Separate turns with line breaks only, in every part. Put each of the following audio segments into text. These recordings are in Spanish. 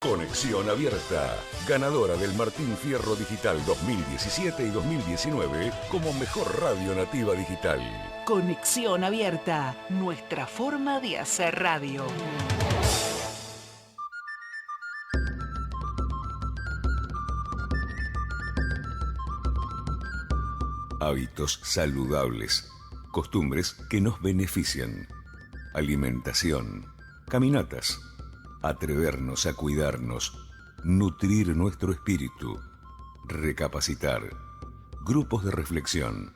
Conexión Abierta, ganadora del Martín Fierro Digital 2017 y 2019 como mejor radio nativa digital.
Conexión Abierta, nuestra forma de hacer radio.
Hábitos saludables, costumbres que nos benefician, alimentación, caminatas, atrevernos a cuidarnos, nutrir nuestro espíritu, recapacitar, grupos de reflexión.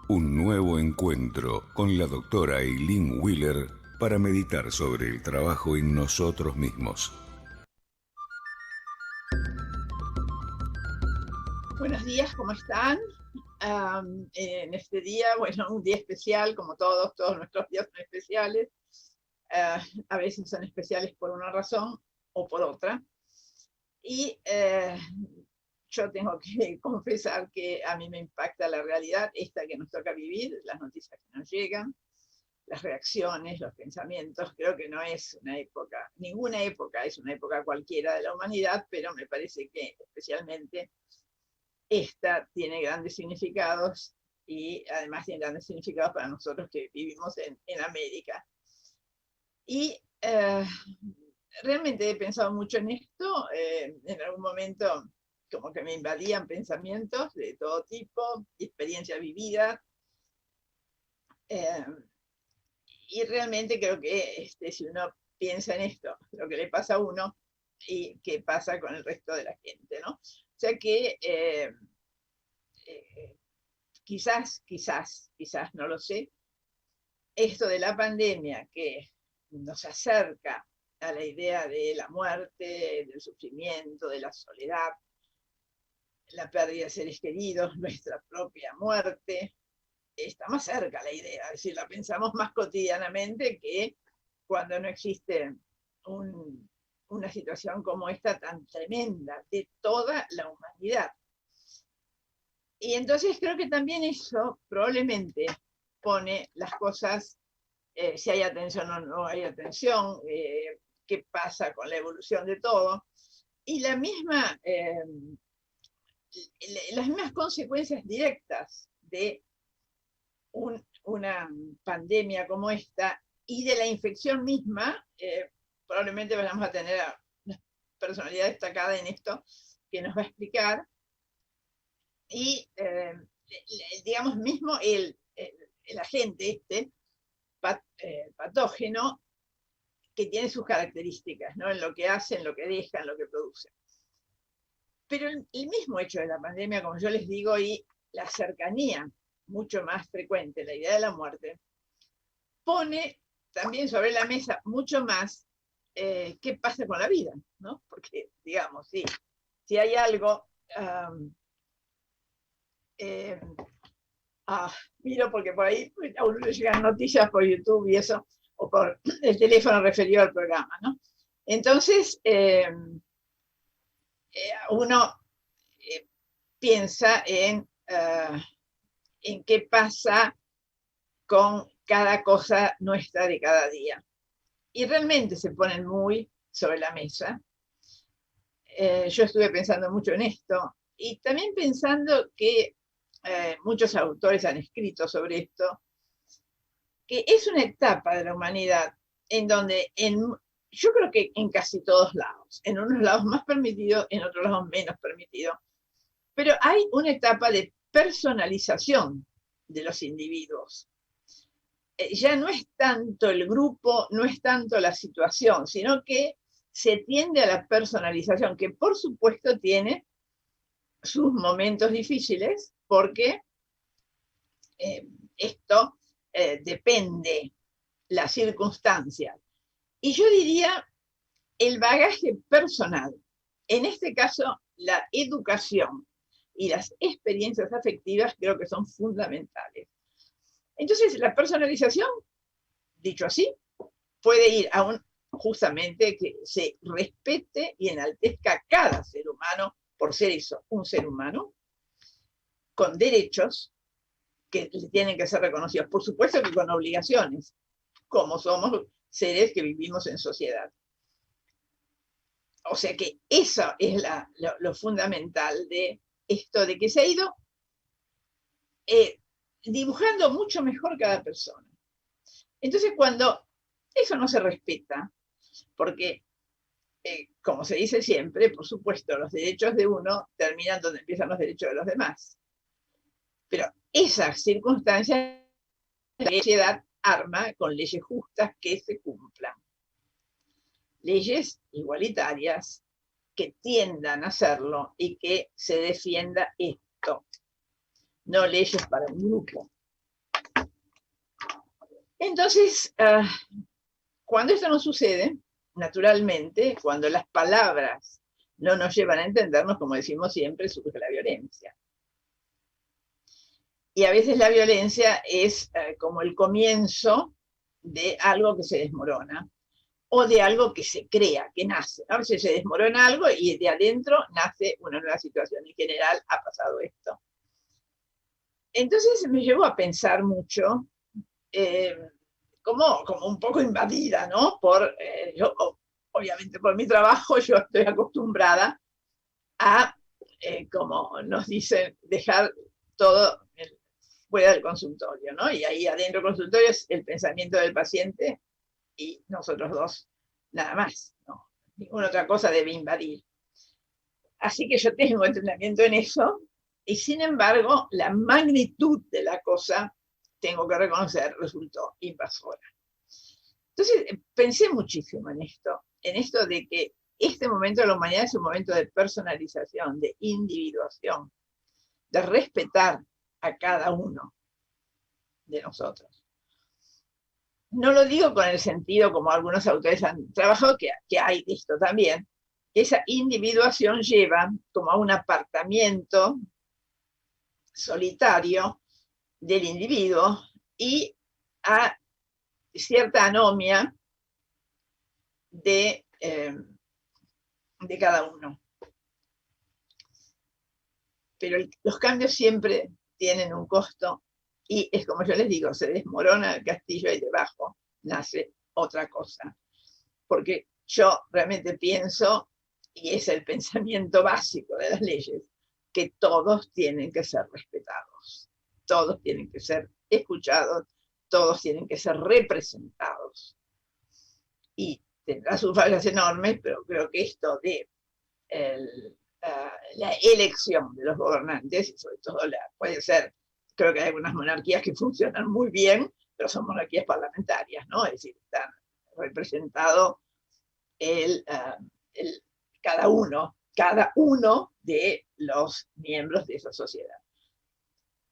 Un nuevo encuentro con la doctora Eileen Wheeler para meditar sobre el trabajo en nosotros mismos.
Buenos días, ¿cómo están? En este día, bueno, un día especial, como todos nuestros días son especiales. A veces son especiales por una razón o por otra. Y yo tengo que confesar que a mí me impacta la realidad, esta que nos toca vivir, las noticias que nos llegan, las reacciones, los pensamientos. Creo que no es una época, ninguna época es una época cualquiera de la humanidad, pero me parece que especialmente esta tiene grandes significados y además tiene grandes significados para nosotros que vivimos en América. Y realmente he pensado mucho en esto. En algún momento como que me invadían pensamientos de todo tipo, experiencias vividas. Y realmente creo que si uno piensa en esto, lo que le pasa a uno y qué pasa con el resto de la gente, ¿no? O sea que quizás, no lo sé, esto de la pandemia que nos acerca a la idea de la muerte, del sufrimiento, de la soledad, la pérdida de seres queridos, nuestra propia muerte, está más cerca la idea, es decir, la pensamos más cotidianamente que cuando no existe una situación como esta tan tremenda de toda la humanidad. Y entonces creo que también eso probablemente pone las cosas, si hay atención o no hay atención, qué pasa con la evolución de todo, y las mismas consecuencias directas de una pandemia como esta y de la infección misma. Probablemente vamos a tener a una personalidad destacada en esto que nos va a explicar. Y digamos mismo el agente patógeno que tiene sus características, ¿no? En lo que hace, en lo que deja, en lo que produce. Pero el mismo hecho de la pandemia, como yo les digo, y la cercanía mucho más frecuente, la idea de la muerte, pone también sobre la mesa mucho más qué pasa con la vida, ¿no? Porque, digamos, si hay algo... miro porque por ahí a uno le llegan noticias por YouTube y eso, o por el teléfono referido al programa, ¿no? Entonces, uno piensa en qué pasa con cada cosa nuestra de cada día. Y realmente se ponen muy sobre la mesa. Yo estuve pensando mucho en esto y también pensando que muchos autores han escrito sobre esto, que es una etapa de la humanidad en donde yo creo que en casi todos lados, en unos lados más permitido, en otros lados menos permitido, pero hay una etapa de personalización de los individuos. Ya no es tanto el grupo, no es tanto la situación, sino que se tiende a la personalización, que por supuesto tiene sus momentos difíciles, porque esto depende las circunstancias. Y yo diría el bagaje personal, en este caso la educación y las experiencias afectivas creo que son fundamentales. Entonces la personalización, dicho así, puede ir a justamente que se respete y enaltezca a cada ser humano por ser eso, un ser humano, con derechos que tienen que ser reconocidos, por supuesto que con obligaciones, como somos seres que vivimos en sociedad. O sea que eso es lo fundamental de esto, de que se ha ido dibujando mucho mejor cada persona. Entonces, cuando eso no se respeta, porque, como se dice siempre, por supuesto, los derechos de uno terminan donde empiezan los derechos de los demás. Pero esas circunstancias, la sociedad arma con leyes justas que se cumplan. Leyes igualitarias que tiendan a hacerlo y que se defienda esto, no leyes para un grupo. Entonces, cuando esto no sucede, naturalmente, cuando las palabras no nos llevan a entendernos, como decimos siempre, surge la violencia. Y a veces la violencia es como el comienzo de algo que se desmorona o de algo que se crea, que nace. A veces se desmorona algo y de adentro nace una nueva situación. En general ha pasado esto. Entonces me llevó a pensar mucho, como un poco invadida, ¿no? Yo, obviamente por mi trabajo, yo estoy acostumbrada a, como nos dicen, dejar todo fuera del consultorio, ¿no? Y ahí adentro del consultorio es el pensamiento del paciente y nosotros dos, nada más, ¿no? Ninguna otra cosa debe invadir. Así que yo tengo entrenamiento en eso, y sin embargo, la magnitud de la cosa, tengo que reconocer, resultó invasora. Entonces, pensé muchísimo en esto de que este momento de la humanidad es un momento de personalización, de individuación, de respetar a cada uno de nosotros. No lo digo con el sentido como algunos autores han trabajado, que hay de esto también, que esa individuación lleva como a un apartamiento solitario del individuo y a cierta anomia de cada uno. Pero los cambios siempre tienen un costo y es como yo les digo, se desmorona el castillo y debajo nace otra cosa. Porque yo realmente pienso, y es el pensamiento básico de las leyes, que todos tienen que ser respetados, todos tienen que ser escuchados, todos tienen que ser representados. Y tendrá sus fallas enormes, pero creo que esto de la elección de los gobernantes, y sobre todo puede ser, creo que hay algunas monarquías que funcionan muy bien, pero son monarquías parlamentarias, ¿no? Es decir, están representados cada uno de los miembros de esa sociedad.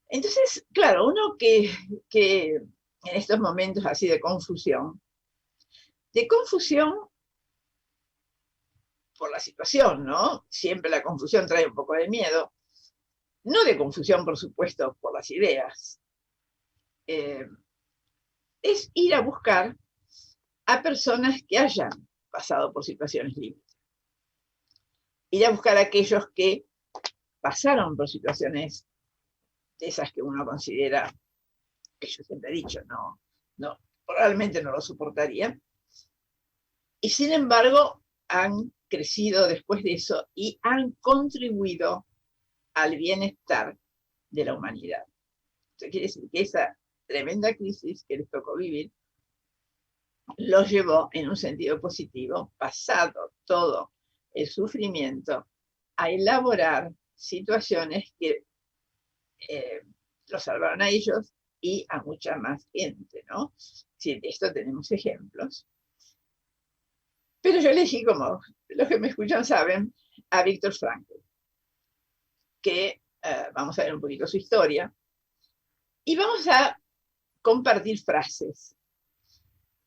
Entonces, claro, uno que en estos momentos así de confusión por la situación, ¿no? Siempre la confusión trae un poco de miedo, no de confusión, por supuesto, por las ideas, es ir a buscar a personas que hayan pasado por situaciones límite. Ir a buscar a aquellos que pasaron por situaciones de esas que uno considera, que yo siempre he dicho, no, probablemente no lo soportaría, y sin embargo han crecido después de eso y han contribuido al bienestar de la humanidad. Esto quiere decir que esa tremenda crisis que les tocó vivir los llevó en un sentido positivo, pasado todo el sufrimiento, a elaborar situaciones que los salvaron a ellos y a mucha más gente, ¿no? Sí, de esto tenemos ejemplos. Pero yo elegí, como los que me escuchan saben, a Viktor Frankl, que vamos a ver un poquito su historia, y vamos a compartir frases,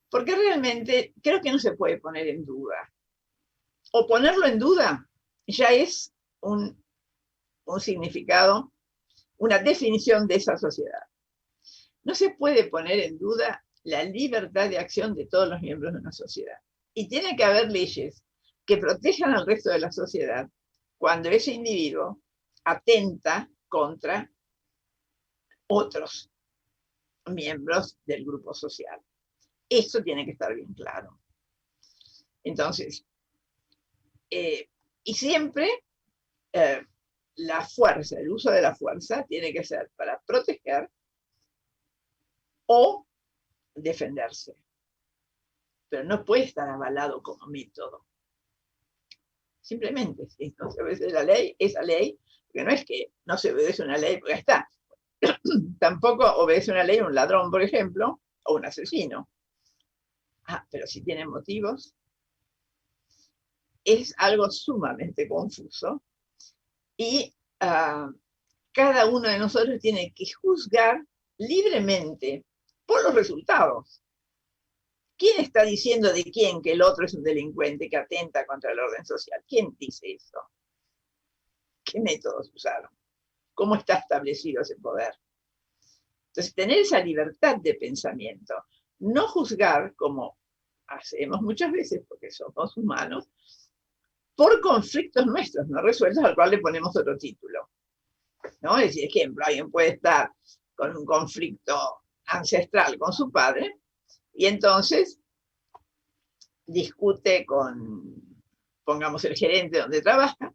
porque realmente creo que no se puede poner en duda. O ponerlo en duda ya es un significado, una definición de esa sociedad. No se puede poner en duda la libertad de acción de todos los miembros de una sociedad. Y tiene que haber leyes que protejan al resto de la sociedad cuando ese individuo atenta contra otros miembros del grupo social. Eso tiene que estar bien claro. Entonces, Y siempre la fuerza, el uso de la fuerza tiene que ser para proteger o defenderse, pero no puede estar avalado como método. Simplemente, si no se obedece la ley, esa ley, porque no es que no se obedece una ley, porque está. Tampoco obedece una ley un ladrón, por ejemplo, o un asesino. Pero si tiene motivos, es algo sumamente confuso y cada uno de nosotros tiene que juzgar libremente por los resultados. ¿Quién está diciendo de quién que el otro es un delincuente que atenta contra el orden social? ¿Quién dice eso? ¿Qué métodos usaron? ¿Cómo está establecido ese poder? Entonces, tener esa libertad de pensamiento, no juzgar como hacemos muchas veces, porque somos humanos, por conflictos nuestros no resueltos, al cual le ponemos otro título. ¿No? Es decir, ejemplo, alguien puede estar con un conflicto ancestral con su padre y entonces discute con, pongamos, el gerente donde trabaja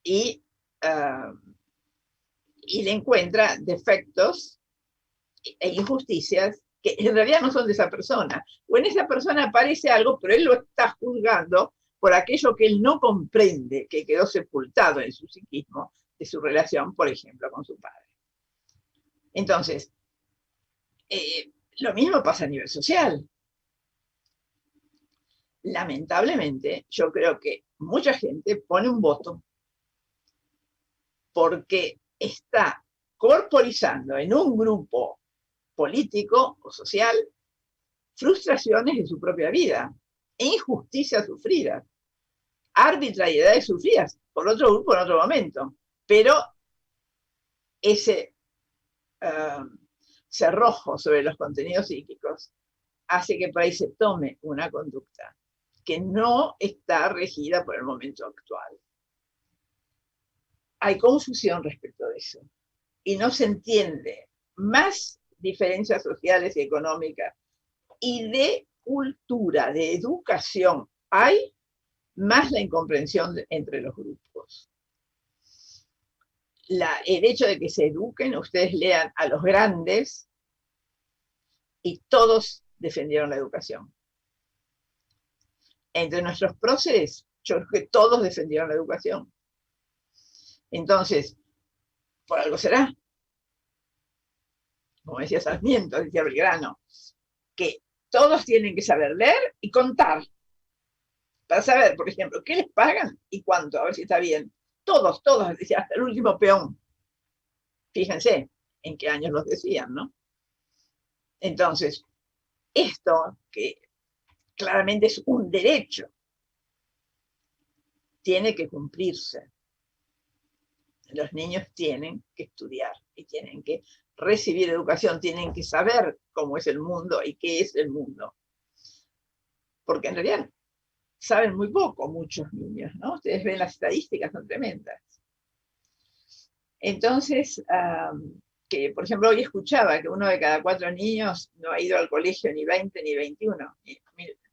y le encuentra defectos e injusticias que en realidad no son de esa persona. O en esa persona aparece algo, pero él lo está juzgando por aquello que él no comprende, que quedó sepultado en su psiquismo de su relación, por ejemplo, con su padre. Entonces, lo mismo pasa a nivel social. Lamentablemente, yo creo que mucha gente pone un voto porque está corporizando en un grupo político o social frustraciones de su propia vida, injusticias sufridas, arbitrariedades sufridas por otro grupo en otro momento, pero ese cerrojo sobre los contenidos psíquicos hace que por ahí se tome una conducta que no está regida por el momento actual. Hay confusión respecto de eso y no se entiende. Más diferencias sociales y económicas y de cultura, de educación hay, más la incomprensión entre los grupos. El hecho de que se eduquen, ustedes lean a los grandes y todos defendieron la educación. Entre nuestros próceres, yo creo que todos defendieron la educación. Entonces, por algo será. Como decía Sarmiento, decía Belgrano, que todos tienen que saber leer y contar. Para saber, por ejemplo, qué les pagan y cuánto, a ver si está bien. Todos, decía, hasta el último peón. Fíjense en qué años los decían, ¿no? Entonces, esto que claramente es un derecho, tiene que cumplirse. Los niños tienen que estudiar y tienen que recibir educación, tienen que saber cómo es el mundo y qué es el mundo. Porque en realidad saben muy poco muchos niños, ¿no? Ustedes ven las estadísticas, son tremendas. Entonces, que por ejemplo hoy escuchaba que 1 de cada 4 niños no ha ido al colegio ni 20 ni 21, ni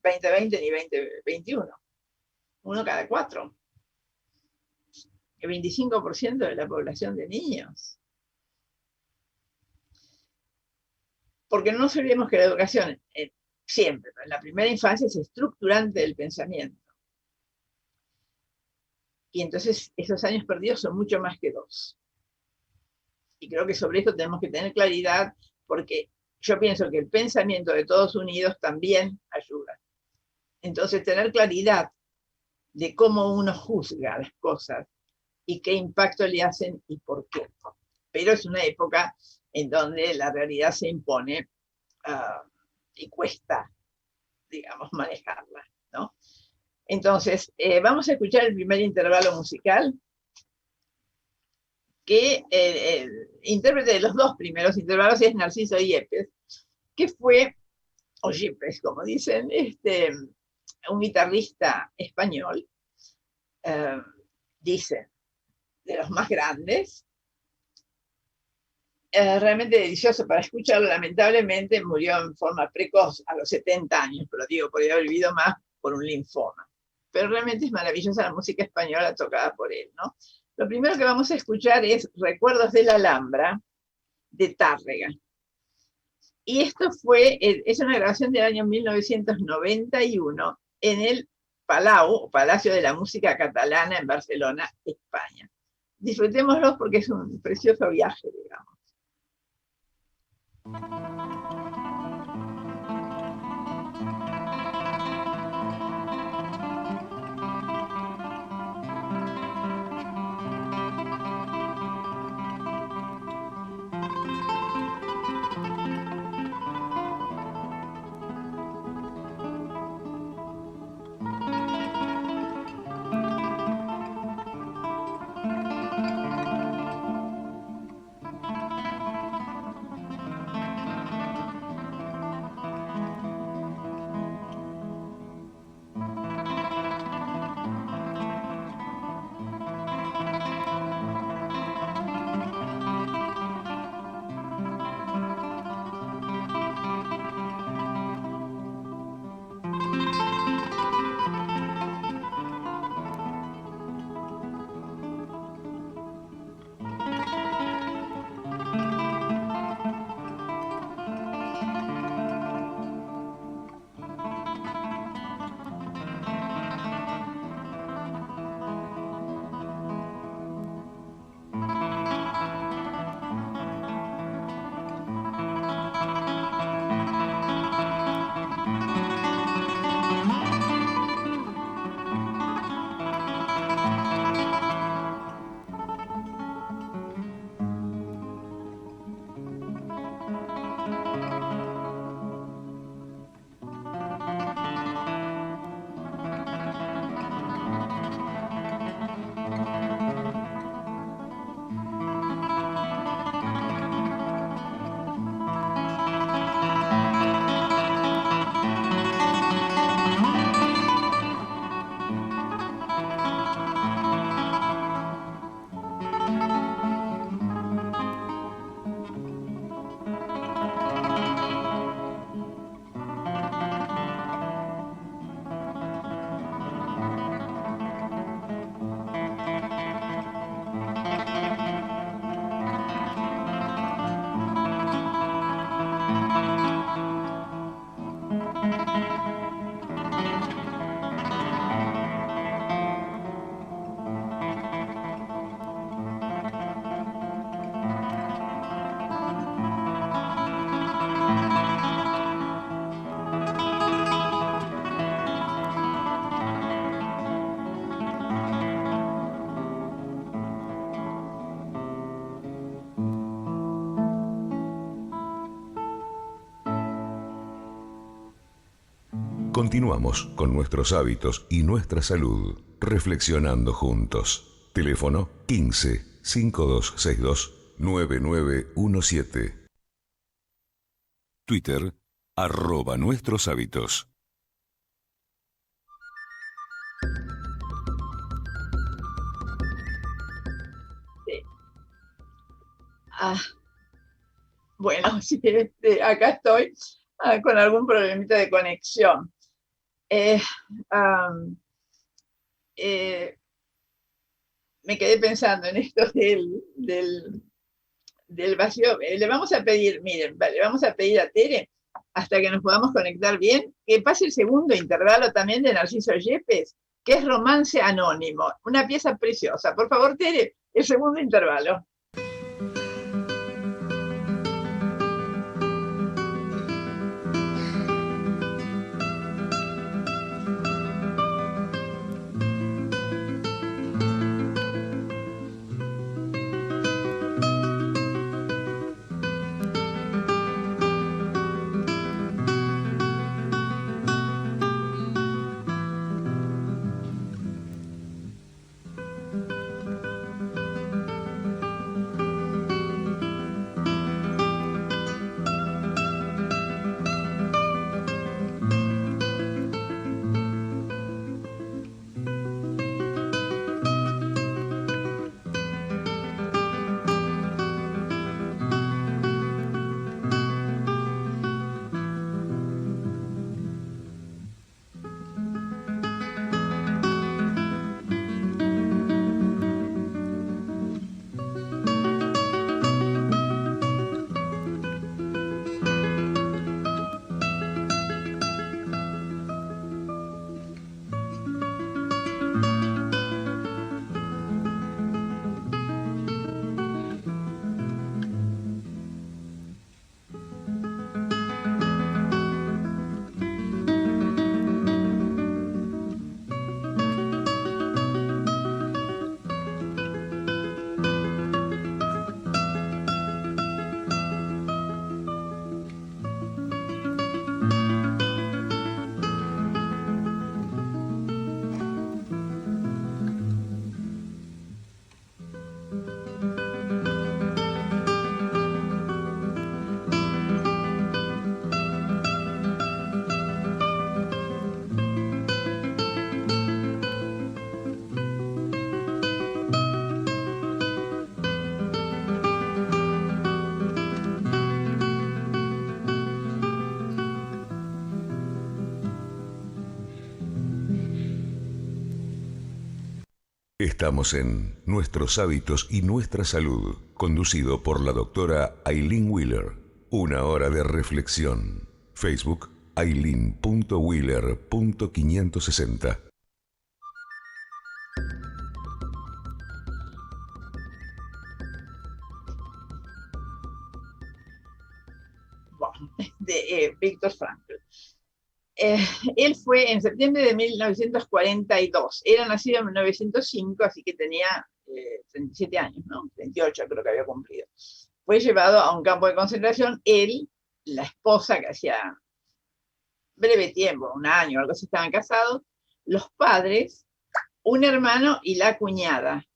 2020 ni 2021. 1 cada 4. El 25% de la población de niños. Porque no nos olvidemos que la educación, siempre, en la primera infancia, es estructurante del pensamiento. Y entonces esos años perdidos son mucho más que 2. Y creo que sobre esto tenemos que tener claridad, porque yo pienso que el pensamiento de todos unidos también ayuda. Entonces, tener claridad de cómo uno juzga las cosas y qué impacto le hacen y por qué. Pero es una época en donde la realidad se impone y cuesta, digamos, manejarla, ¿no? Entonces, vamos a escuchar el primer intervalo musical, que el intérprete de los 2 primeros intervalos es Narciso Yepes, que fue, o Yepes, como dicen, un guitarrista español, dice, de los más grandes, realmente delicioso para escucharlo. Lamentablemente murió en forma precoz a los 70 años, pero digo, podría haber vivido más por un linfoma. pero realmente es maravillosa la música española tocada por él, ¿no? Lo primero que vamos a escuchar es Recuerdos de la Alhambra, de Tárrega. Y esto es una grabación del año 1991 en el Palau, o Palacio de la Música Catalana en Barcelona, España. Disfrutémoslo porque es un precioso viaje, digamos.
Continuamos con nuestros hábitos y nuestra salud, reflexionando juntos. Teléfono 15 5262 9917. Twitter, @nuestros hábitos.
Sí. Bueno, sí, acá estoy con algún problemita de conexión. Me quedé pensando en esto del vacío. Le vamos a pedir, miren, le vamos a pedir a Tere, hasta que nos podamos conectar bien, que pase el segundo intervalo también de Narciso Yepes, que es Romance Anónimo, una pieza preciosa. Por favor, Tere, el segundo intervalo.
Estamos en Nuestros hábitos y nuestra salud, conducido por la doctora Aileen Wheeler. Una hora de reflexión. Facebook, aileen.wheeler.560.
Bueno, de Víctor Frankl. Él fue en septiembre de 1942. Era nacido en 1905, así que tenía 37 años, ¿no? 28 creo que había cumplido. Fue llevado a un campo de concentración. Él, la esposa, que hacía breve tiempo, un año o algo así, estaban casados, los padres, un hermano y la cuñada.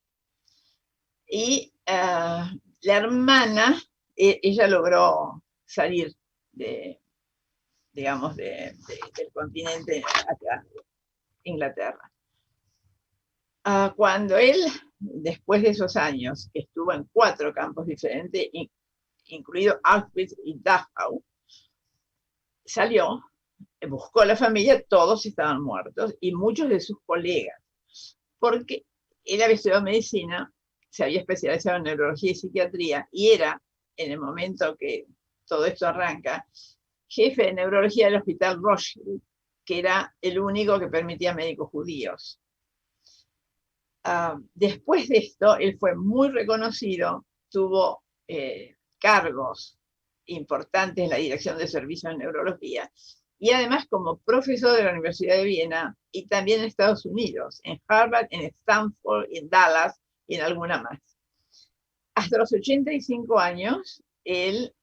Y la hermana, ella logró salir digamos, del continente hacia Inglaterra. Cuando él, después de esos años, estuvo en 4 campos diferentes, incluido Auschwitz y Dachau, salió, buscó a la familia, todos estaban muertos, y muchos de sus colegas, porque él había estudiado medicina, se había especializado en neurología y psiquiatría, y era, en el momento que todo esto arranca, jefe de neurología del Hospital Rothschild, que era el único que permitía médicos judíos. Después de esto, él fue muy reconocido, tuvo cargos importantes en la dirección de servicios de neurología, y además como profesor de la Universidad de Viena, y también en Estados Unidos, en Harvard, en Stanford, en Dallas, y en alguna más. Hasta los 85 años, él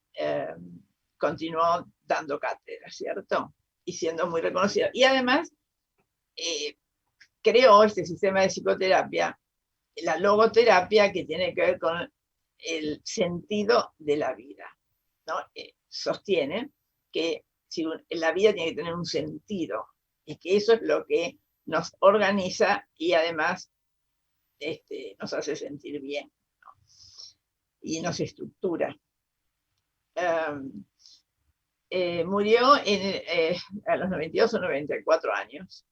continuó dando cátedra, ¿cierto? Y siendo muy reconocido. Y además, creó este sistema de psicoterapia, la logoterapia, que tiene que ver con el sentido de la vida, ¿no? Sostiene que si la vida tiene que tener un sentido, y que eso es lo que nos organiza y además nos hace sentir bien, ¿no? Y nos estructura. Murió a los 92 o 94 años.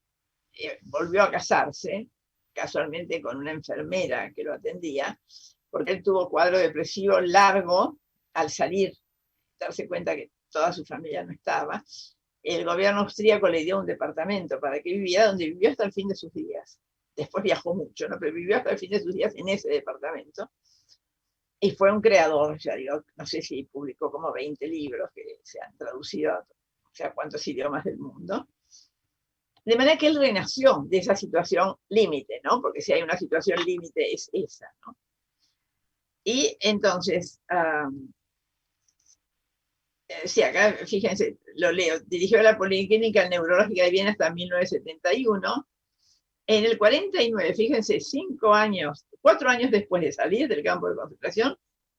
Volvió a casarse, casualmente con una enfermera que lo atendía, porque él tuvo cuadro depresivo largo al salir, darse cuenta que toda su familia no estaba. El gobierno austríaco le dio un departamento para que viviera, donde vivió hasta el fin de sus días. Después viajó mucho, ¿no? Pero vivió hasta el fin de sus días en ese departamento. Y fue un creador, ya digo, no sé si publicó como 20 libros que se han traducido a no sé a cuántos idiomas del mundo. De manera que él renació de esa situación límite, ¿no? Porque si hay una situación límite es esa, ¿no? Y entonces, sí, acá, fíjense, lo leo, dirigió la Policlínica Neurológica de Viena hasta 1971. En el 49, fíjense, 4 años después de salir del campo de concentración,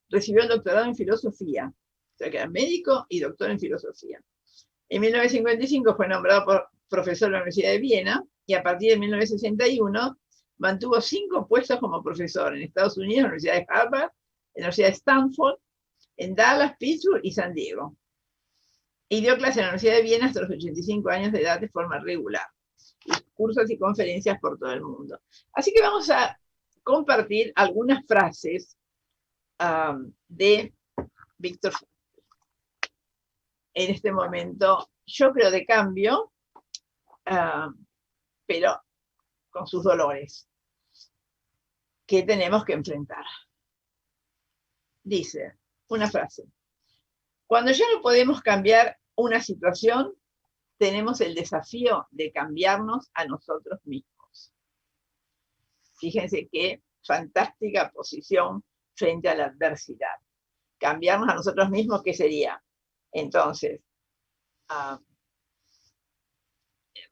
recibió el doctorado en filosofía. O sea que era médico y doctor en filosofía. En 1955 fue nombrado profesor de la Universidad de Viena, y a partir de 1961 mantuvo 5 puestos como profesor en Estados Unidos, en la Universidad de Harvard, en la Universidad de Stanford, en Dallas, Pittsburgh y San Diego. Y dio clase en la Universidad de Viena hasta los 85 años de edad de forma regular. Y cursos y conferencias por todo el mundo. Así que vamos a compartir algunas frases de Víctor Frankl. En este momento, yo creo de cambio, pero con sus dolores, que tenemos que enfrentar. Dice una frase: cuando ya no podemos cambiar una situación, tenemos el desafío de cambiarnos a nosotros mismos. Fíjense qué fantástica posición frente a la adversidad. Cambiarnos a nosotros mismos, ¿qué sería? Entonces,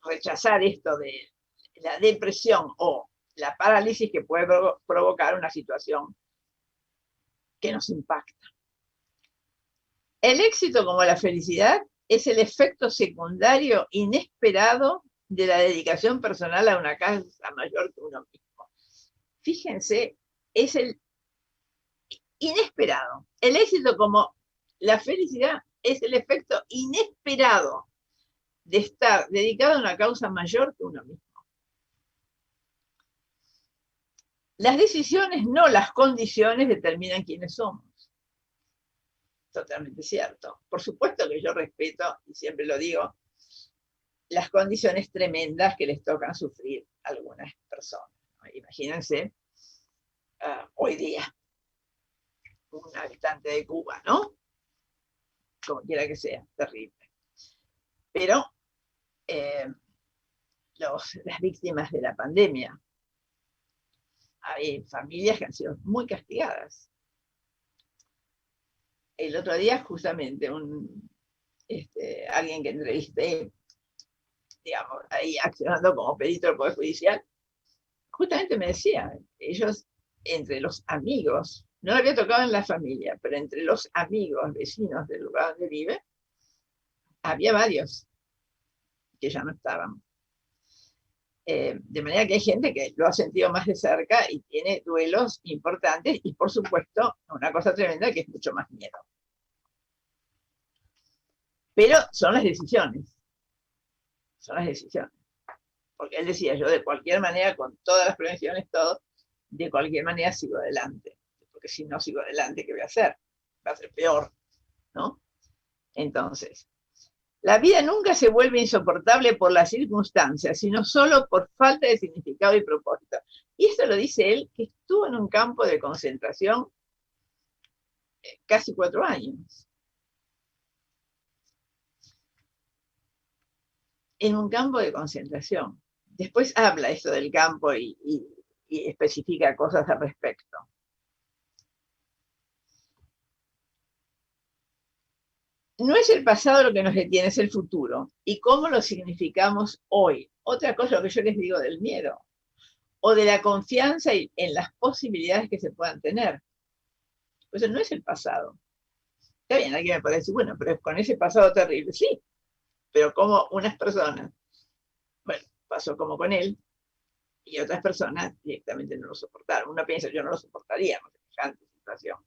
rechazar esto de la depresión o la parálisis que puede provocar una situación que nos impacta. El éxito, como la felicidad, es el efecto secundario inesperado de la dedicación personal a una causa mayor que uno mismo. Fíjense, es el inesperado. El éxito, como la felicidad, es el efecto inesperado de estar dedicado a una causa mayor que uno mismo. Las decisiones, no las condiciones, determinan quiénes somos. Totalmente cierto. Por supuesto que yo respeto, y siempre lo digo, las condiciones tremendas que les tocan sufrir a algunas personas, ¿no? Imagínense, hoy día, un habitante de Cuba, ¿no? Como quiera que sea, terrible. Pero las víctimas de la pandemia, hay familias que han sido muy castigadas. El otro día, justamente, alguien que entrevisté, digamos, ahí accionando como perito del Poder Judicial, justamente me decía, ellos, entre los amigos, no le había tocado en la familia, pero entre los amigos, vecinos del lugar donde vive, había varios que ya no estaban. De manera que hay gente que lo ha sentido más de cerca y tiene duelos importantes y, por supuesto, una cosa tremenda que es mucho más miedo. Pero son las decisiones. Son las decisiones. Porque él decía, yo de cualquier manera, con todas las prevenciones, todo, de cualquier manera sigo adelante. Porque si no sigo adelante, ¿qué voy a hacer? Va a ser peor, ¿no? Entonces, la vida nunca se vuelve insoportable por las circunstancias, sino solo por falta de significado y propósito. Y esto lo dice él, que estuvo en un campo de concentración casi 4 años. En un campo de concentración. Después habla esto del campo y especifica cosas al respecto. No es el pasado lo que nos detiene, es el futuro. Y cómo lo significamos hoy. Otra cosa, lo que yo les digo del miedo. O de la confianza en las posibilidades que se puedan tener. Pues no es el pasado. Está bien, alguien me puede decir, bueno, pero con ese pasado terrible. Sí, pero como unas personas, bueno, pasó como con él, y otras personas directamente no lo soportaron. Uno piensa, yo no lo soportaría, no semejante situación.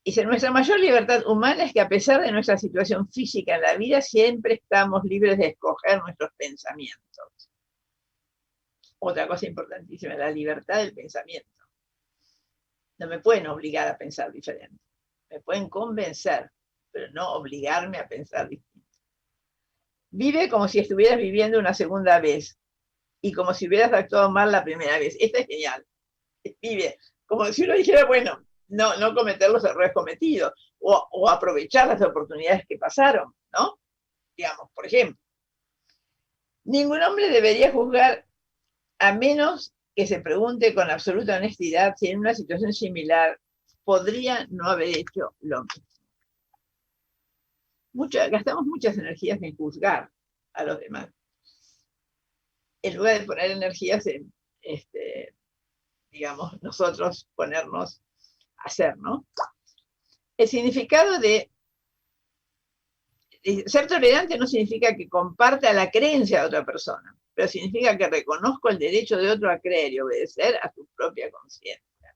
Dice, nuestra mayor libertad humana es que a pesar de nuestra situación física en la vida, siempre estamos libres de escoger nuestros pensamientos. Otra cosa importantísima, la libertad del pensamiento. No me pueden obligar a pensar diferente. Me pueden convencer, pero no obligarme a pensar distinto. Vive como si estuvieras viviendo una segunda vez y como si hubieras actuado mal la primera vez. Esta es genial. Vive como si uno dijera, bueno, no cometer los errores cometidos o aprovechar las oportunidades que pasaron, ¿no? Digamos, por ejemplo, ningún hombre debería juzgar a menos que se pregunte con absoluta honestidad si en una situación similar podría no haber hecho lo mismo. Gastamos muchas energías en juzgar a los demás, en lugar de poner energías en, digamos, nosotros ponernos a hacer, ¿no? El significado de ser tolerante no significa que comparta la creencia de otra persona, pero significa que reconozco el derecho de otro a creer y obedecer a su propia conciencia.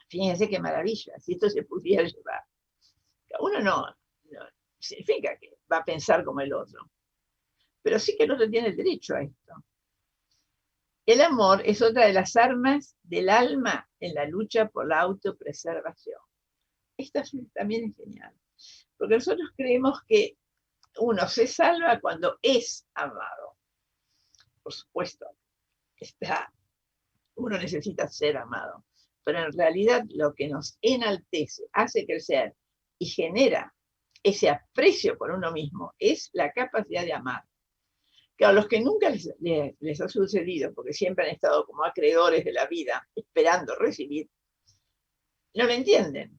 Fíjense qué maravilla, si esto se pudiera llevar. Uno no significa que va a pensar como el otro, pero sí que el otro tiene el derecho a esto. El amor es otra de las armas del alma en la lucha por la autopreservación. Esta también es genial, porque nosotros creemos que uno se salva cuando es amado. Por supuesto, uno necesita ser amado, pero en realidad lo que nos enaltece, hace crecer y genera ese aprecio por uno mismo es la capacidad de amar. Que a los que nunca les ha sucedido, porque siempre han estado como acreedores de la vida, esperando recibir, no lo entienden.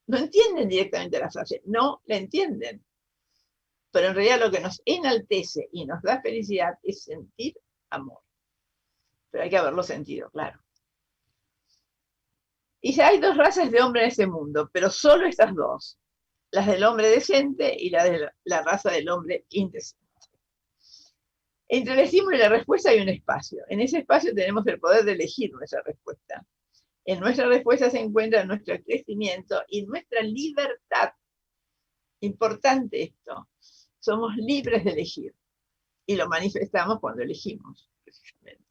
No entienden directamente la frase, no la entienden. Pero en realidad lo que nos enaltece y nos da felicidad es sentir amor. Pero hay que haberlo sentido, claro. Y hay 2 razas de hombre en este mundo, pero solo estas 2. Las del hombre decente y la raza del hombre indecente. Entre el estímulo y la respuesta hay un espacio. En ese espacio tenemos el poder de elegir nuestra respuesta. En nuestra respuesta se encuentra nuestro crecimiento y nuestra libertad. Importante esto. Somos libres de elegir. Y lo manifestamos cuando elegimos. precisamente.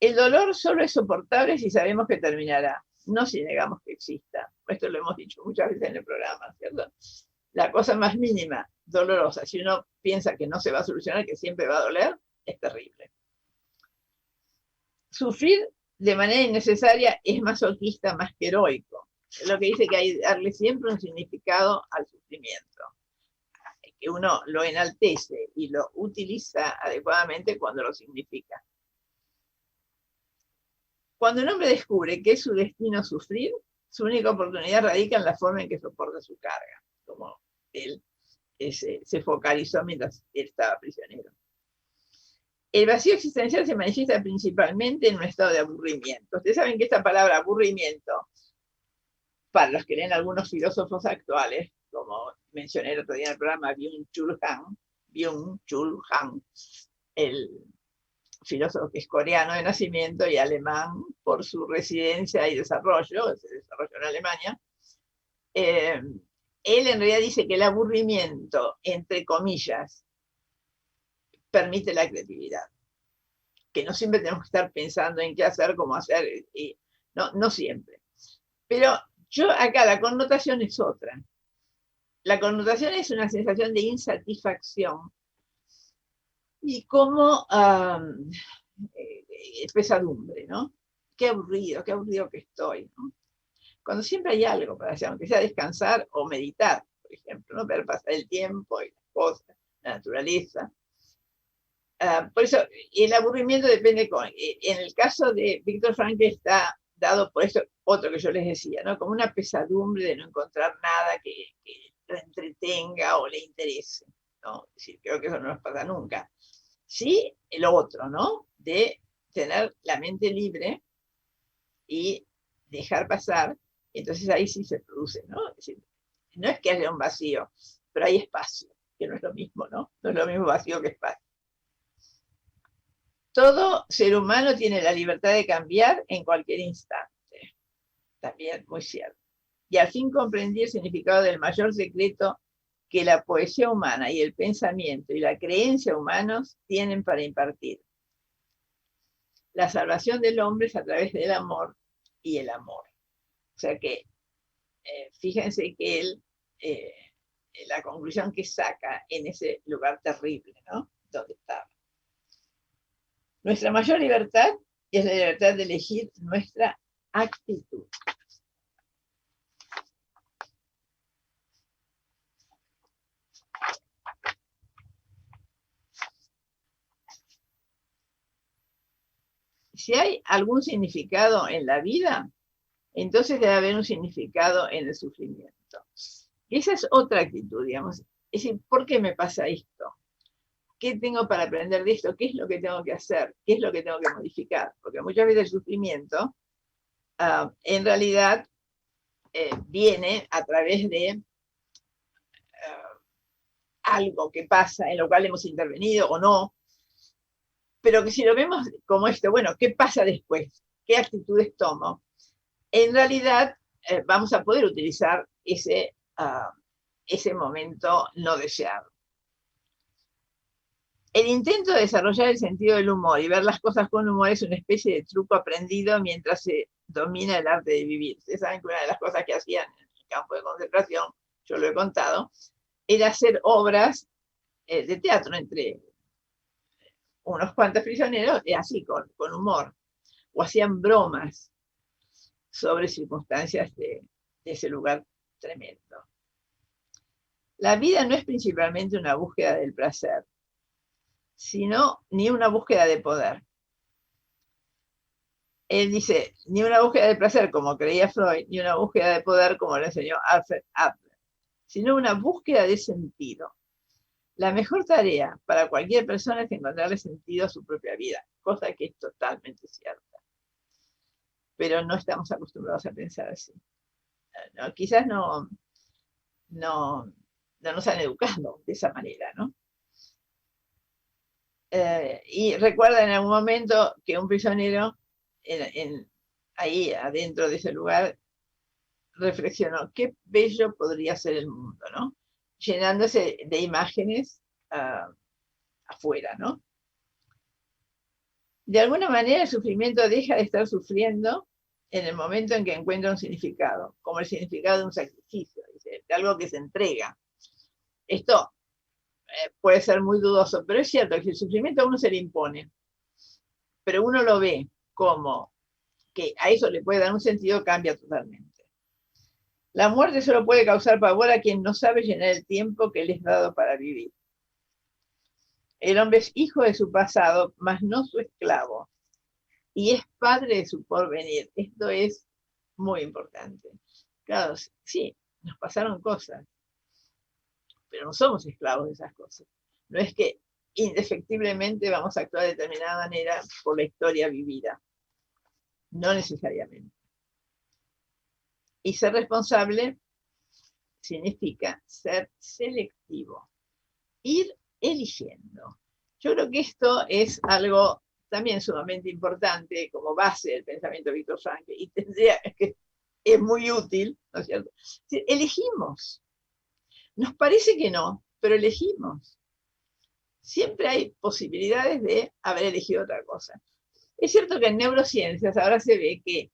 El dolor solo es soportable si sabemos que terminará, no si negamos que exista. Esto lo hemos dicho muchas veces en el programa, ¿cierto? La cosa más mínima, dolorosa, si uno piensa que no se va a solucionar, que siempre va a doler, es terrible. Sufrir de manera innecesaria es masoquista más que heroico. Es lo que dice que hay que darle siempre un significado al sufrimiento, que uno lo enaltece y lo utiliza adecuadamente cuando lo significa. Cuando el hombre descubre que es su destino sufrir, su única oportunidad radica en la forma en que soporta su carga, como él se focalizó mientras él estaba prisionero. El vacío existencial se manifiesta principalmente en un estado de aburrimiento. Ustedes saben que esta palabra aburrimiento, para los que leen algunos filósofos actuales, como mencioné el otro día en el programa, Byung-Chul Han, el filósofo que es coreano de nacimiento y alemán por su residencia y desarrollo, se desarrolló en Alemania, él en realidad dice que el aburrimiento, entre comillas, permite la creatividad. Que no siempre tenemos que estar pensando en qué hacer, cómo hacer, y no siempre. Pero yo acá la connotación es otra. La connotación es una sensación de insatisfacción y como pesadumbre, ¿no? Qué aburrido que estoy, ¿no? Cuando siempre hay algo para hacer, aunque sea descansar o meditar, por ejemplo, ¿no? Ver pasar el tiempo y las cosas, la naturaleza. Por eso, el aburrimiento depende, en el caso de Viktor Frankl está dado por eso, otro que yo les decía, ¿no? Como una pesadumbre de no encontrar nada que lo entretenga o le interese, ¿no? Es decir, creo que eso no nos pasa nunca. Sí, el otro, ¿no? De tener la mente libre y dejar pasar, entonces ahí sí se produce, ¿no? Es decir, no es que haya un vacío, pero hay espacio, que no es lo mismo, ¿no? No es lo mismo vacío que espacio. Todo ser humano tiene la libertad de cambiar en cualquier instante. También muy cierto. Y al fin comprendí el significado del mayor secreto que la poesía humana y el pensamiento y la creencia humanos tienen para impartir. La salvación del hombre es a través del amor y el amor. O sea que fíjense que él, la conclusión que saca en ese lugar terrible, ¿no? Donde estaba. Nuestra mayor libertad es la libertad de elegir nuestra actitud. Si hay algún significado en la vida, entonces debe haber un significado en el sufrimiento. Esa es otra actitud, digamos. Es decir, ¿por qué me pasa esto? ¿Qué tengo para aprender de esto? ¿Qué es lo que tengo que hacer? ¿Qué es lo que tengo que modificar? Porque muchas veces el sufrimiento, en realidad, viene a través de algo que pasa en lo cual hemos intervenido o no, pero que si lo vemos como esto, bueno, ¿qué pasa después? ¿Qué actitudes tomo? En realidad vamos a poder utilizar ese momento no deseado. El intento de desarrollar el sentido del humor y ver las cosas con humor es una especie de truco aprendido mientras se domina el arte de vivir. Ustedes saben que una de las cosas que hacían en el campo de concentración, yo lo he contado, era hacer obras de teatro entre unos cuantos prisioneros, así, con humor, o hacían bromas sobre circunstancias de ese lugar tremendo. La vida no es principalmente una búsqueda del placer, sino ni una búsqueda de poder. Él dice, ni una búsqueda de placer, como creía Freud, ni una búsqueda de poder, como le enseñó Alfred Adler, sino una búsqueda de sentido. La mejor tarea para cualquier persona es encontrarle sentido a su propia vida, cosa que es totalmente cierta. Pero no estamos acostumbrados a pensar así. No, quizás no nos han educado de esa manera, ¿no? Y recuerda en algún momento que un prisionero ahí adentro de ese lugar reflexionó, qué bello podría ser el mundo, ¿no? Llenándose de imágenes afuera, ¿no? De alguna manera el sufrimiento deja de estar sufriendo en el momento en que encuentra un significado, como el significado de un sacrificio, dice, de algo que se entrega. Esto puede ser muy dudoso, pero es cierto que el sufrimiento a uno se le impone, pero uno lo ve como que a eso le puede dar un sentido, cambia totalmente. La muerte solo puede causar pavor a quien no sabe llenar el tiempo que le es dado para vivir. El hombre es hijo de su pasado, mas no su esclavo, y es padre de su porvenir. Esto es muy importante. Claro, sí, nos pasaron cosas, pero no somos esclavos de esas cosas. No es que indefectiblemente vamos a actuar de determinada manera por la historia vivida. No necesariamente. Y ser responsable significa ser selectivo, ir eligiendo. Yo creo que esto es algo también sumamente importante como base del pensamiento de Viktor Frankl, y tendría que es muy útil, ¿no es cierto? Elegimos. Nos parece que no, pero elegimos. Siempre hay posibilidades de haber elegido otra cosa. Es cierto que en neurociencias ahora se ve que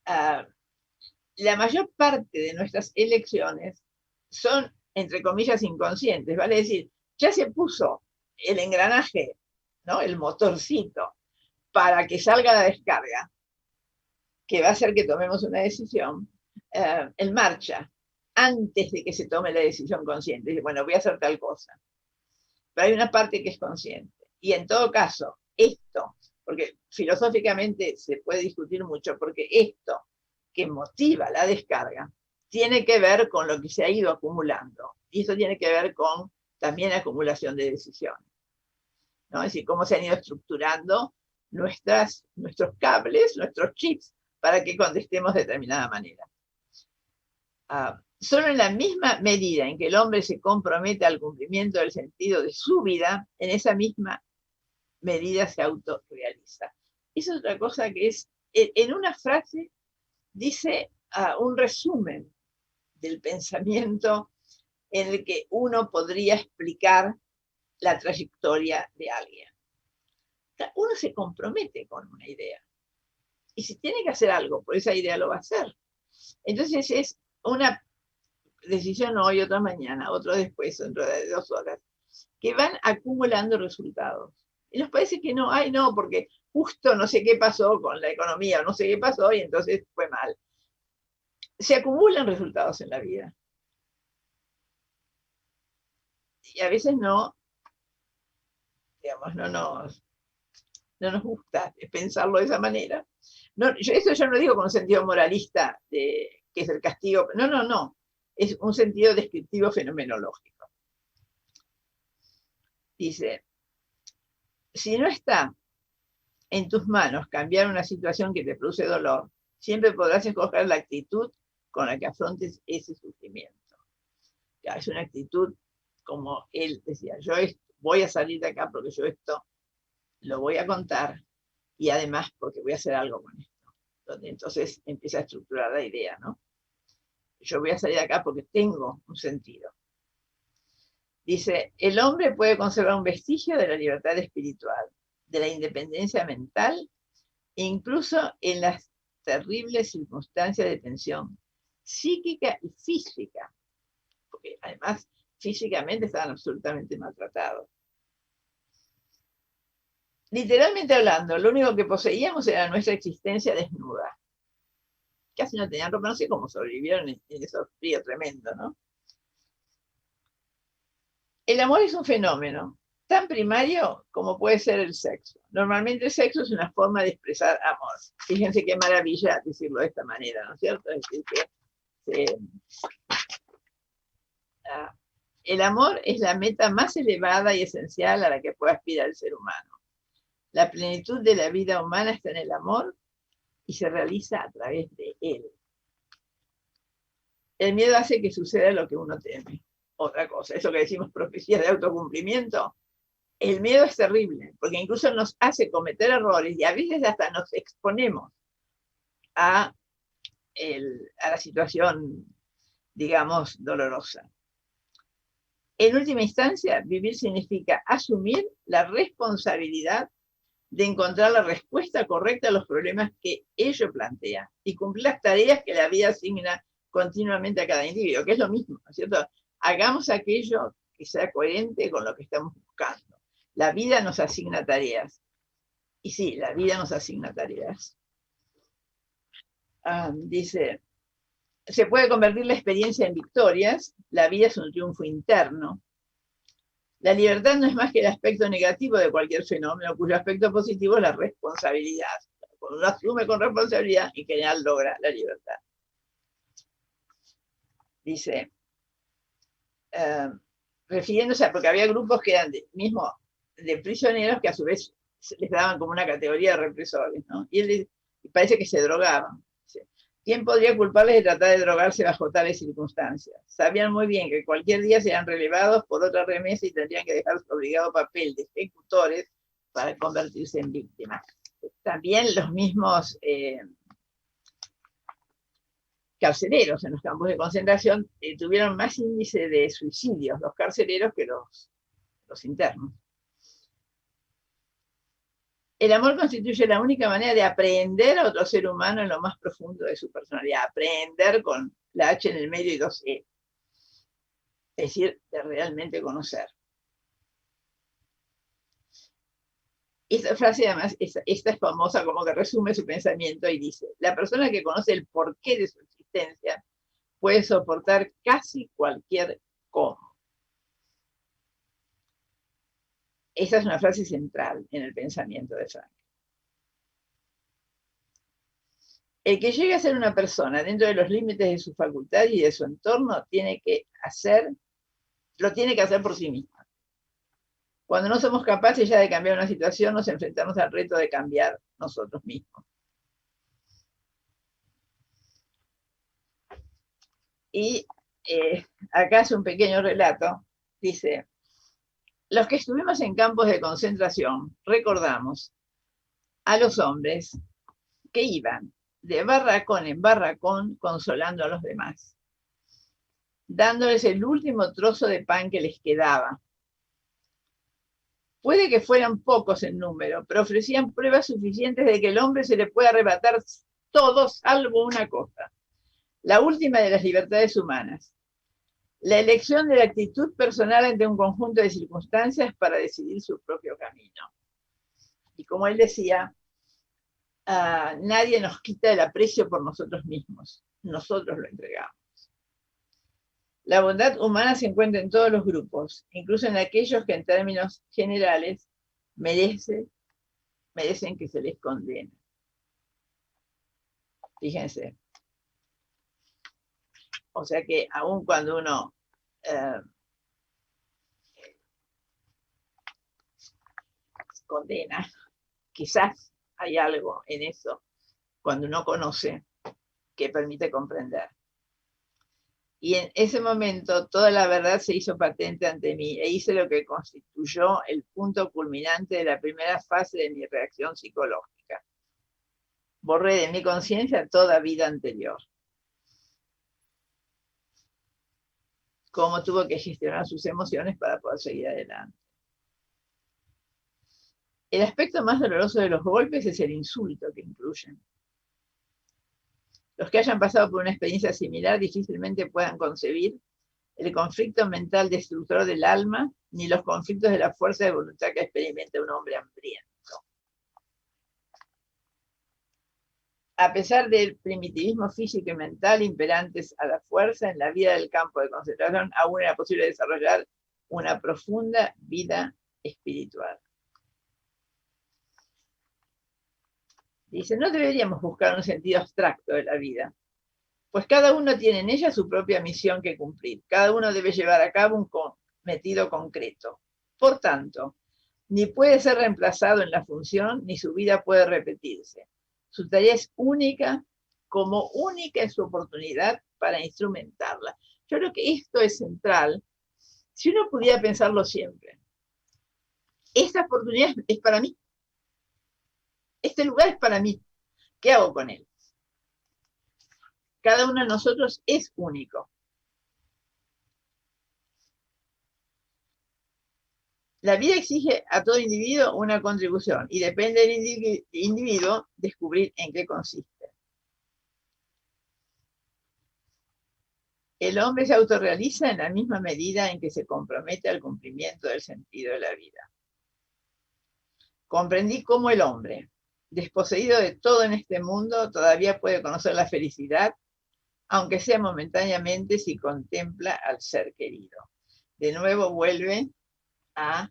la mayor parte de nuestras elecciones son, entre comillas, inconscientes, vale decir, ya se puso el engranaje, ¿no? El motorcito, para que salga la descarga, que va a hacer que tomemos una decisión en marcha, antes de que se tome la decisión consciente. Dice, bueno, voy a hacer tal cosa. Pero hay una parte que es consciente. Y en todo caso, esto, porque filosóficamente se puede discutir mucho, porque esto que motiva la descarga tiene que ver con lo que se ha ido acumulando. Y eso tiene que ver con también acumulación de decisiones, ¿no? Es decir, cómo se han ido estructurando nuestros cables, nuestros chips, para que contestemos de determinada manera. Solo en la misma medida en que el hombre se compromete al cumplimiento del sentido de su vida, en esa misma medida se autorrealiza. Esa es otra cosa que es, en una frase, dice un resumen del pensamiento en el que uno podría explicar la trayectoria de alguien. Uno se compromete con una idea. Y si tiene que hacer algo por esa idea, lo va a hacer. Entonces es una decisión hoy, otra mañana, otro después, dentro de 2 horas, que van acumulando resultados. Y nos parece que no, ay no, porque justo no sé qué pasó con la economía, no sé qué pasó y entonces fue mal. Se acumulan resultados en la vida. Y a veces no, digamos, no nos gusta pensarlo de esa manera. No, eso yo no digo con un sentido moralista, que es el castigo. No. Es un sentido descriptivo fenomenológico. Dice, si no está en tus manos cambiar una situación que te produce dolor, siempre podrás escoger la actitud con la que afrontes ese sufrimiento. Ya, es una actitud como él decía, yo voy a salir de acá porque yo esto lo voy a contar y además porque voy a hacer algo con esto. Donde entonces empieza a estructurar la idea, ¿no? Yo voy a salir de acá porque tengo un sentido. Dice, el hombre puede conservar un vestigio de la libertad espiritual, de la independencia mental, e incluso en las terribles circunstancias de tensión psíquica y física, porque además físicamente estaban absolutamente maltratados. Literalmente hablando, lo único que poseíamos era nuestra existencia desnuda. Casi no tenían ropa, no sé cómo sobrevivieron en esos fríos tremendos, ¿no? El amor es un fenómeno tan primario como puede ser el sexo. Normalmente el sexo es una forma de expresar amor. Fíjense qué maravilla decirlo de esta manera, ¿no es cierto? Es decir, que el amor es la meta más elevada y esencial a la que puede aspirar el ser humano. La plenitud de la vida humana está en el amor y se realiza a través de él. El miedo hace que suceda lo que uno teme. Otra cosa, eso que decimos profecías de autocumplimiento, el miedo es terrible, porque incluso nos hace cometer errores y a veces hasta nos exponemos a la situación, digamos, dolorosa. En última instancia, vivir significa asumir la responsabilidad de encontrar la respuesta correcta a los problemas que ello plantea y cumplir las tareas que la vida asigna continuamente a cada individuo, que es lo mismo, ¿no es cierto? Hagamos aquello que sea coherente con lo que estamos buscando. La vida nos asigna tareas. Y sí, la vida nos asigna tareas. Dice, se puede convertir la experiencia en victorias, la vida es un triunfo interno. La libertad no es más que el aspecto negativo de cualquier fenómeno, cuyo aspecto positivo es la responsabilidad. Cuando uno asume con responsabilidad, en general logra la libertad. Dice, refiriéndose a, porque había grupos que eran de prisioneros que a su vez les daban como una categoría de represores, ¿no? Y él parece que se drogaban. ¿Quién podría culparles de tratar de drogarse bajo tales circunstancias? Sabían muy bien que cualquier día serían relevados por otra remesa y tendrían que dejar su obligado papel de ejecutores para convertirse en víctimas. También los mismos carceleros en los campos de concentración tuvieron más índice de suicidios, los carceleros, que los internos. El amor constituye la única manera de aprehender a otro ser humano en lo más profundo de su personalidad. Aprehender con la H en el medio y 2 E. Es decir, de realmente conocer. Esta frase, además, esta es famosa, como que resume su pensamiento y dice: la persona que conoce el porqué de su existencia puede soportar casi cualquier cómo. Esa es una frase central en el pensamiento de Frank. El que llegue a ser una persona dentro de los límites de su facultad y de su entorno lo tiene que hacer por sí mismo. Cuando no somos capaces ya de cambiar una situación, nos enfrentamos al reto de cambiar nosotros mismos. Y acá hace un pequeño relato. Dice: los que estuvimos en campos de concentración recordamos a los hombres que iban de barracón en barracón consolando a los demás, dándoles el último trozo de pan que les quedaba. Puede que fueran pocos en número, pero ofrecían pruebas suficientes de que el hombre se le puede arrebatar todo salvo una cosa, la última de las libertades humanas: la elección de la actitud personal ante un conjunto de circunstancias para decidir su propio camino. Y como él decía, nadie nos quita el aprecio por nosotros mismos, nosotros lo entregamos. La bondad humana se encuentra en todos los grupos, incluso en aquellos que en términos generales merecen que se les condene. Fíjense. O sea que aun cuando uno condena, quizás hay algo en eso, cuando uno conoce, que permite comprender. Y en ese momento toda la verdad se hizo patente ante mí e hice lo que constituyó el punto culminante de la primera fase de mi reacción psicológica. Borré de mi conciencia toda vida anterior. Cómo tuvo que gestionar sus emociones para poder seguir adelante. El aspecto más doloroso de los golpes es el insulto que incluyen. Los que hayan pasado por una experiencia similar difícilmente puedan concebir el conflicto mental destructor del alma, ni los conflictos de la fuerza de voluntad que experimenta un hombre hambriento. A pesar del primitivismo físico y mental imperantes a la fuerza en la vida del campo de concentración, aún era posible desarrollar una profunda vida espiritual. Dice: no deberíamos buscar un sentido abstracto de la vida, pues cada uno tiene en ella su propia misión que cumplir. Cada uno debe llevar a cabo un cometido concreto. Por tanto, ni puede ser reemplazado en la función, ni su vida puede repetirse. Su tarea es única, como única es su oportunidad para instrumentarla. Yo creo que esto es central, si uno pudiera pensarlo siempre. Esta oportunidad es para mí. Este lugar es para mí. ¿Qué hago con él? Cada uno de nosotros es único. La vida exige a todo individuo una contribución y depende del individuo descubrir en qué consiste. El hombre se autorrealiza en la misma medida en que se compromete al cumplimiento del sentido de la vida. Comprendí cómo el hombre, desposeído de todo en este mundo, todavía puede conocer la felicidad, aunque sea momentáneamente, si contempla al ser querido. De nuevo vuelve a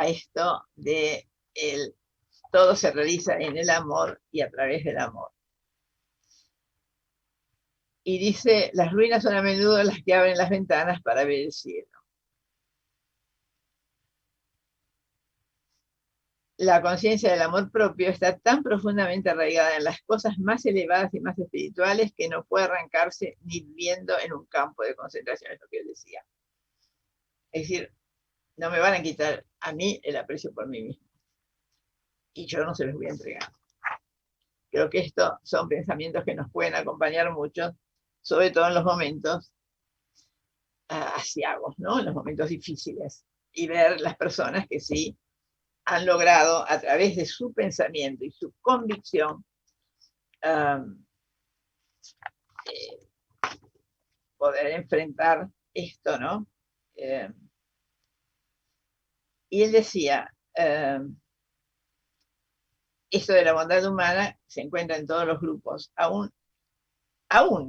esto de todo se realiza en el amor y a través del amor. Y dice, las ruinas son a menudo las que abren las ventanas para ver el cielo. La conciencia del amor propio está tan profundamente arraigada en las cosas más elevadas y más espirituales que no puede arrancarse ni viviendo en un campo de concentración, es lo que él decía. Es decir, no me van a quitar a mí el aprecio por mí mismo. Y yo no se los voy a entregar. Creo que estos son pensamientos que nos pueden acompañar mucho, sobre todo en los momentos asiagos, ¿no? En los momentos difíciles. Y ver las personas que sí han logrado, a través de su pensamiento y su convicción, poder enfrentar esto, ¿no? Y él decía, esto de la bondad humana se encuentra en todos los grupos, aún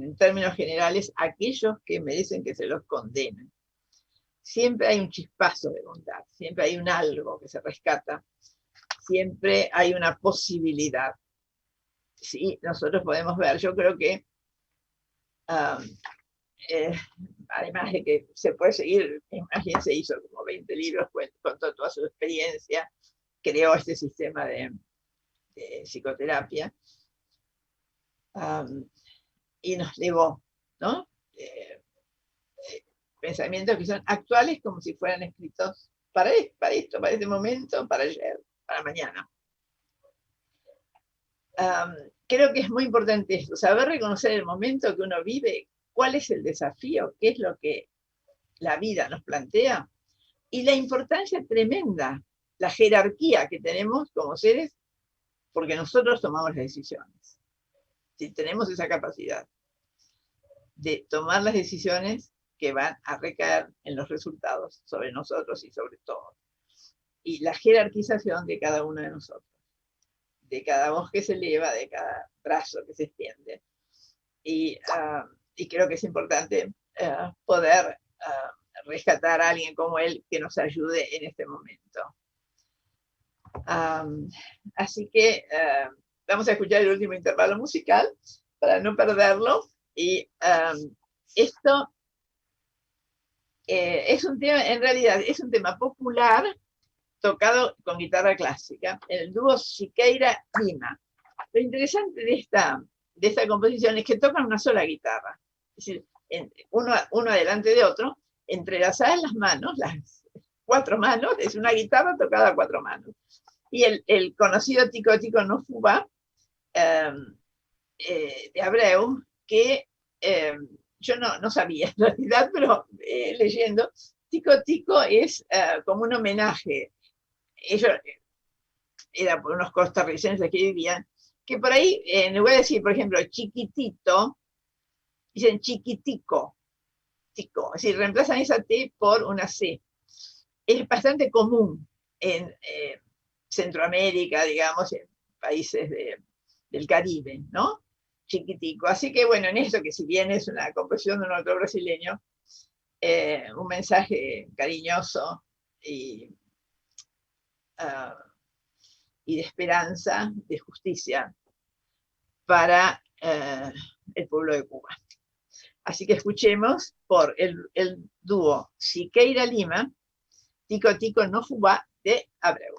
en términos generales, aquellos que merecen que se los condenen. Siempre hay un chispazo de bondad, siempre hay un algo que se rescata, siempre hay una posibilidad. Sí, nosotros podemos ver, yo creo que además de que se puede seguir, imagínense, hizo como 20 libros, contó toda su experiencia, creó este sistema de psicoterapia, y nos legó, ¿no? Pensamientos que son actuales como si fueran escritos para esto, para este momento, para ayer, para mañana. Creo que es muy importante esto, saber reconocer el momento que uno vive, cuál es el desafío, qué es lo que la vida nos plantea, y la importancia tremenda, la jerarquía que tenemos como seres, porque nosotros tomamos las decisiones. Si tenemos esa capacidad de tomar las decisiones que van a recaer en los resultados sobre nosotros y sobre todo. Y la jerarquización de cada uno de nosotros, de cada voz que se eleva, de cada brazo que se extiende. Y creo que es importante poder rescatar a alguien como él que nos ayude en este momento. Así que vamos a escuchar el último intervalo musical para no perderlo. Y esto es un tema, en realidad, es un tema popular tocado con guitarra clásica, en el dúo Siqueira Lima. Lo interesante de esta composición es que tocan una sola guitarra, es decir, uno adelante de otro, entrelazadas las manos, las 4 manos, es una guitarra tocada a 4 manos. Y el conocido Tico Tico no Fubá de Abreu, que yo no sabía en realidad, pero leyendo, Tico Tico es como un homenaje. Ellos eran por unos costarricenses que vivían, que por ahí, en lugar de decir, por ejemplo, chiquitito, dicen chiquitico, tico, es decir, reemplazan esa T por una C. Es bastante común en Centroamérica, digamos, en países del Caribe, ¿no? Chiquitico. Así que bueno, en eso, que si bien es una composición de un autor brasileño, un mensaje cariñoso y de esperanza, de justicia para el pueblo de Cuba. Así que escuchemos por el dúo Siqueira Lima, Tico Tico no Fubá de Abreu.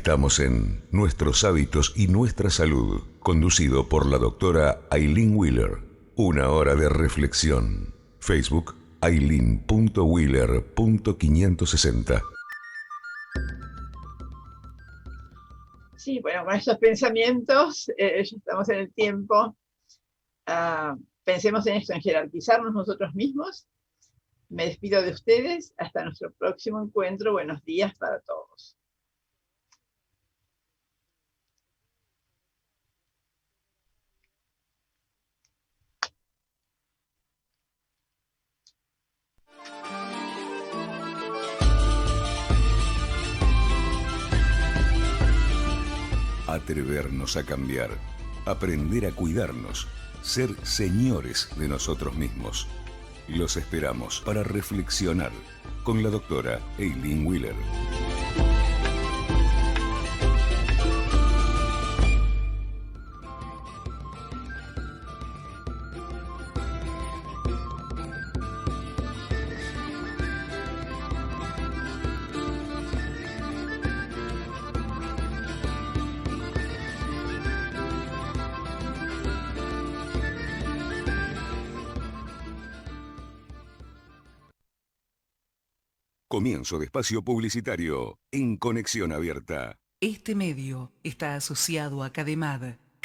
Estamos en Nuestros hábitos y nuestra salud, conducido por la doctora Aileen Wheeler. Una hora de reflexión. Facebook, aileen.wheeler.560.
Sí, bueno, con estos pensamientos, ya estamos en el tiempo. Pensemos en esto, en jerarquizarnos nosotros mismos. Me despido de ustedes. Hasta nuestro próximo encuentro. Buenos días para todos.
Atrevernos a cambiar, aprender a cuidarnos, ser señores de nosotros mismos. Los esperamos para reflexionar con la doctora Aileen Wheeler. Comienzo de espacio publicitario en Conexión Abierta.
Este medio está asociado a CADEMAD,